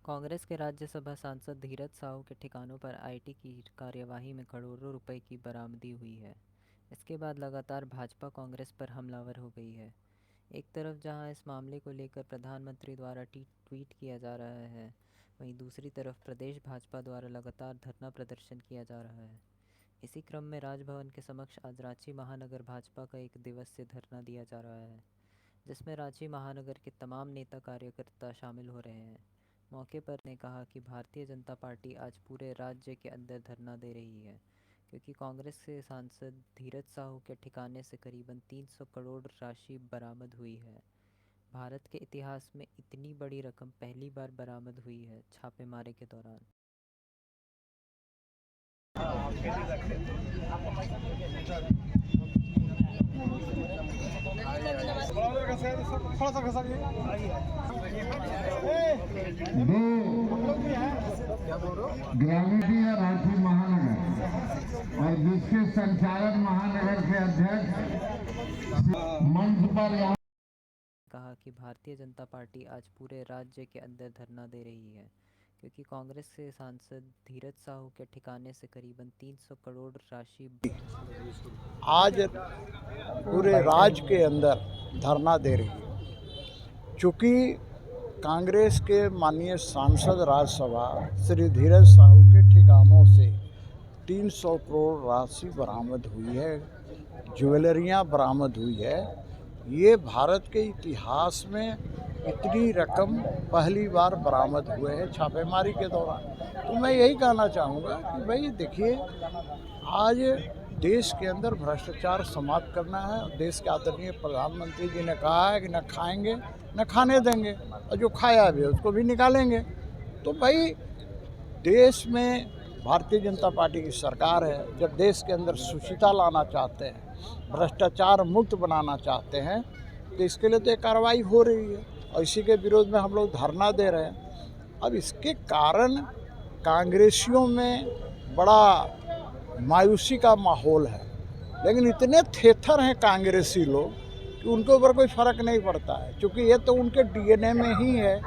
कांग्रेस के राज्यसभा सांसद धीरज साहू के ठिकानों पर आईटी की कार्यवाही में करोड़ों रुपए की बरामदी हुई है। इसके बाद लगातार भाजपा कांग्रेस पर हमलावर हो गई है। एक तरफ जहां इस मामले को लेकर प्रधानमंत्री द्वारा ट्वीट किया जा रहा है, वहीं दूसरी तरफ प्रदेश भाजपा द्वारा लगातार धरना प्रदर्शन किया जा रहा है। इसी क्रम में राजभवन के समक्ष आज रांची महानगर भाजपा का एक दिवसीय धरना दिया जा रहा है, जिसमें रांची महानगर के तमाम नेता कार्यकर्ता शामिल हो रहे हैं। मौके पर ने कहा कि भारतीय जनता पार्टी आज पूरे राज्य के अंदर धरना दे रही है, क्योंकि कांग्रेस के सांसद धीरज साहू के ठिकाने से करीबन 300 करोड़ राशि बरामद हुई है। भारत के इतिहास में इतनी बड़ी रकम पहली बार बरामद हुई है छापेमारी के दौरान। ग्रामीण रांची महानगर और जिसके संचालक महानगर के अध्यक्ष मंच पर कहा कि भारतीय जनता पार्टी आज पूरे राज्य के अंदर धरना दे रही है, क्योंकि कांग्रेस के सांसद धीरज साहू के ठिकाने से करीबन 300 करोड़ राशि आज पूरे राज्य के अंदर धरना दे रही है। चूँकि कांग्रेस के माननीय सांसद राज्यसभा श्री धीरज साहू के ठिकानों से 300 करोड़ राशि बरामद हुई है, ज्वेलरियां बरामद हुई है। ये भारत के इतिहास में इतनी रकम पहली बार बरामद हुए हैं छापेमारी के दौरान। तो मैं यही कहना चाहूँगा कि भाई देखिए, आज देश के अंदर भ्रष्टाचार समाप्त करना है। देश के आदरणीय प्रधानमंत्री जी ने कहा है कि न खाएंगे न खाने देंगे, और जो खाया भी उसको भी निकालेंगे। तो भाई देश में भारतीय जनता पार्टी की सरकार है। जब देश के अंदर सुचिता लाना चाहते हैं, भ्रष्टाचार मुक्त बनाना चाहते हैं, तो इसके लिए तो एक कार्रवाई हो रही है और इसी के विरोध में हम लोग धरना दे रहे हैं। अब इसके कारण कांग्रेसियों में बड़ा मायूसी का माहौल है, लेकिन इतने थेथर हैं कांग्रेसी लोग कि उनके ऊपर कोई फ़र्क नहीं पड़ता है, क्योंकि ये तो उनके डीएनए में ही है,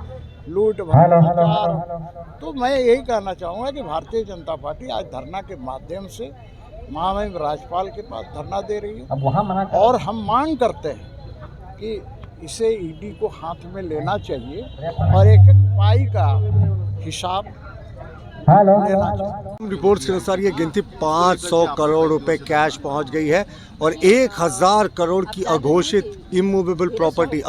लूट भ्रष्टाचार। तो मैं यही कहना चाहूँगा कि भारतीय जनता पार्टी आज धरना के माध्यम से महामहिम राज्यपाल के पास धरना दे रही है, और हम मांग करते हैं कि इसे ईडी को हाथ में लेना चाहिए और एक एक पाई का हिसाब लेना चाहिए। रिपोर्ट्स के अनुसार ये गिनती 500 करोड़ रुपए कैश पहुंच गई है और 1000 करोड़ की अघोषित इमूवेबल प्रॉपर्टी,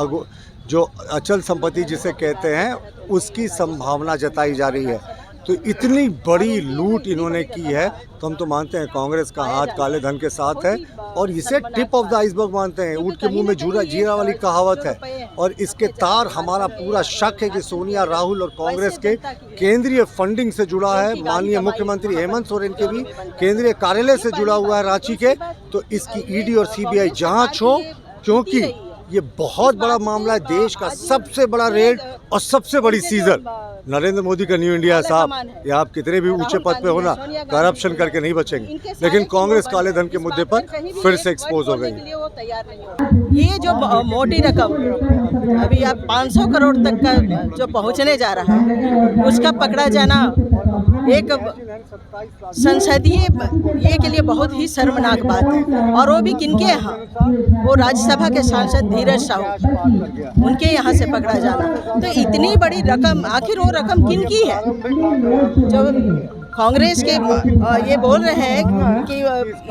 जो अचल संपत्ति जिसे कहते हैं, उसकी संभावना जताई जा रही है। तो इतनी बड़ी लूट इन्होंने की है, तो हम तो मानते हैं कांग्रेस का हाथ काले धन के साथ है, और इसे टिप ऑफ द आइसबर्ग मानते हैं। ऊँट के मुंह में जीरा वाली कहावत है, और इसके तार हमारा पूरा शक है कि सोनिया, राहुल और कांग्रेस के केंद्रीय फंडिंग से जुड़ा है। माननीय मुख्यमंत्री हेमंत सोरेन के भी केंद्रीय कार्यालय से जुड़ा हुआ है रांची के। तो इसकी ईडी और सीबीआई जांच हो, क्योंकि ये बहुत बड़ा मामला है। देश का सबसे बड़ा रेड और सबसे बड़ी सीजन नरेंद्र मोदी का न्यू इंडिया। साहब, ये आप कितने भी ऊंचे पद पे हो ना, करप्शन करके नहीं बचेंगे, लेकिन कांग्रेस काले धन के मुद्दे पर फिर से एक्सपोज हो गई। ये जो मोटी रकम अभी आप 500 करोड़ तक का जो पहुंचने जा रहा है, उसका पकड़ा जाना एक संसदीय ये के लिए बहुत ही शर्मनाक बात है। और वो भी किनके यहाँ? वो राज्यसभा के सांसद धीरज साहू, उनके यहाँ से पकड़ा जाना। तो इतनी बड़ी रकम, आखिर वो रकम किनकी है? जो कांग्रेस के ये बोल रहे हैं कि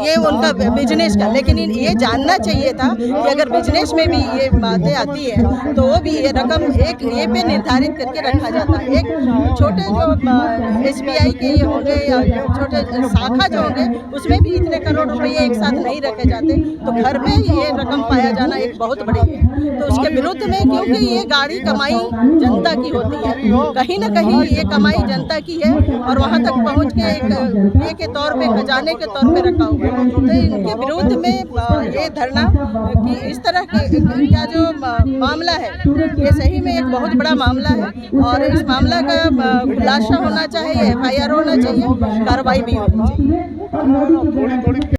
ये उनका बिजनेस का, लेकिन ये जानना चाहिए था कि अगर बिजनेस में भी ये बातें आती है तो वो भी ये रकम एक ये पे निर्धारित करके रखा जाता है। एक छोटे जो SBI के ये होंगे या छोटे शाखा जो होंगे, उसमें भी इतने करोड़ रुपये एक साथ नहीं रखे जाते। तो घर में ये रकम पाया जाना एक बहुत बड़ी है। तो उसके विरुद्ध में, क्योंकि ये गाड़ी कमाई जनता की होती है, कहीं ना कहीं ये कमाई जनता की है, और वहाँ तक पहुँच के एक ये के तौर पे, खजाने के तौर पे रखा हुआ है। तो इनके विरोध में ये धरना कि इस तरह के क्या जो मामला है, ये सही में एक बहुत बड़ा मामला है, और इस मामला का खुलासा होना चाहिए, FIR होना चाहिए, कार्रवाई भी होनी चाहिए।